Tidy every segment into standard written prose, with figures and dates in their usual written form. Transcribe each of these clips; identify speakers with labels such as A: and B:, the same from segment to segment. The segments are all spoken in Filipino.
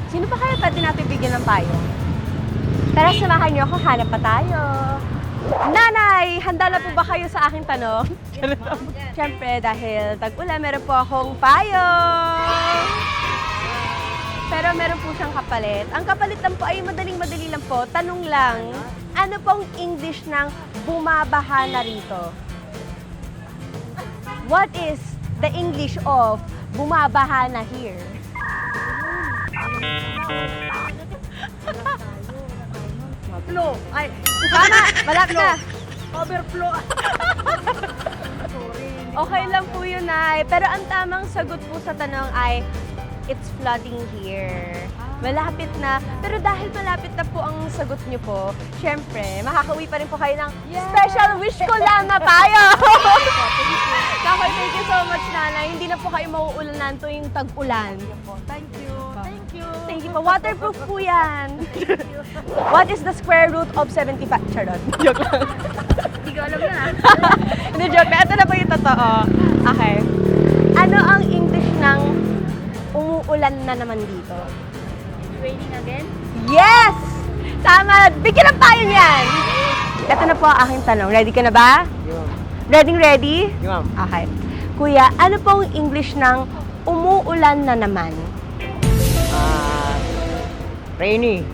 A: Sino pa kaya pwede natin bigyan ng payo? Tara, samahan niyo ako, hanap pa tayo. Nanay, handa na po ba kayo sa aking tanong? Siyempre, dahil tag-ulan, meron po akong payo. Pero meron po siyang kapalit. Ang kapalit lang po ay madaling-madali lang po. Tanong lang, ano pong English ng bumabaha na rito? What is the English of bumabaha na here?
B: Flow. Ay,
A: Tama! Malapit na!
B: overflow.
A: Okay lang po yun, Nay. Pero ang tamang sagot po sa tanong ay, it's flooding here. Malapit na. Pero dahil malapit na po ang sagot niyo po, syempre, makakauwi pa rin po kayo ng special wish ko lang na tayo. Kakoy, thank you so much, Nanay. Hindi na po kayo mauulanan tuwing tag-ulan.
B: Thank you. Thank you.
A: Thank you po. Waterproof po yan. What is the square root of 75? Charot. Joke lang.
B: Hindi ko alam na.
A: Hindi, joke na. Ito na po yung totoo. Okay. Ano ang English ng umuulan na naman dito?
B: Raining again?
A: Yes! Tama! Bigyan ng payo niyan! Ito na po ang aking tanong. Ready ka na ba? Ready?
C: Ma'am.
A: Okay. Kuya, ano pong English ng umuulan na naman?
C: Rainy.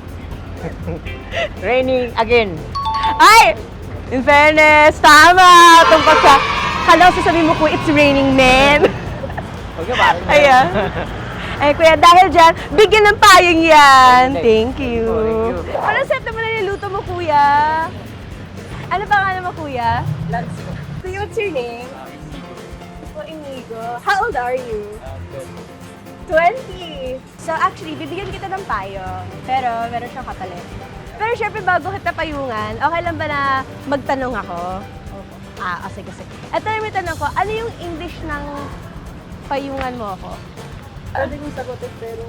C: Raining again.
A: Ay! In fairness, tama! Tungkol sa... Kala ko sasabihin mo ko, it's raining, men.
C: Huwag ka parang.
A: Ayan. Ay, kuya, dahil dyan, bigyan ng payong yan. Thank you.
C: Thank you.
A: Parang set naman na niluto mo, kuya. Ano pangalan mo, kuya?
C: Lance.
A: Kuya, what's your name? Po Inigo. How old are you? 20. So actually, bibigyan kita ng payo. Pero meron siyang kapalit. Pero syempre, bago kita payungan, okay lang ba na magtanong ako? Sige. Ito yung may tanong ko, ano yung English ng payungan mo ako?
B: Pwede kong sagutin pero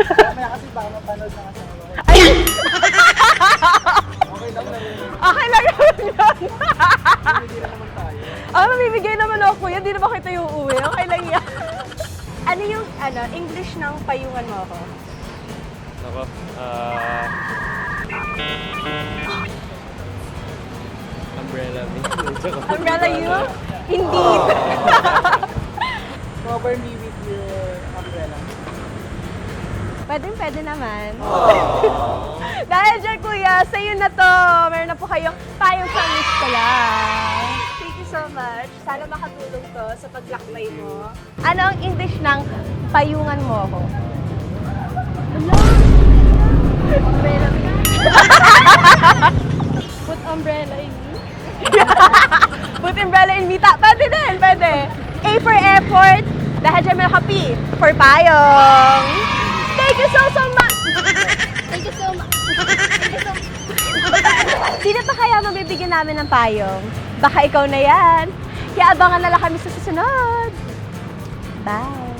B: mamaya kasi baka mapanood ng asawa ko.
A: Ay!
B: Okay lang na yun.
A: Okay lang naman yun.
B: Hindi na naman tayo.
A: Mamibigay naman ako kuya, hindi naman kita yung uwi. Okay lang yan. Ano yung English ng payungan mo ako?
D: Nako, umbrella me.
A: Umbrella you? Indeed.
B: Cover me with your umbrella.
A: Pwede naman. Dahil dyan, kuya, sa'yo na to. Meron na po kayong payong promise ko lang. Thank you so much. Sana makatulong to sa paglakbay mo. Ano ang English ng payungan mo ako?
B: Umbrella me. Put umbrella in me.
A: Put umbrella in me. Pwede din, pwede. A for effort. Dahil dyan, may P for payong. Thank you so much!
B: Thank you so much.
A: Sino pa kaya mabibigyan namin ng payong? Baka ikaw na yan. Kaya abangan na lang kami sa susunod. Bye!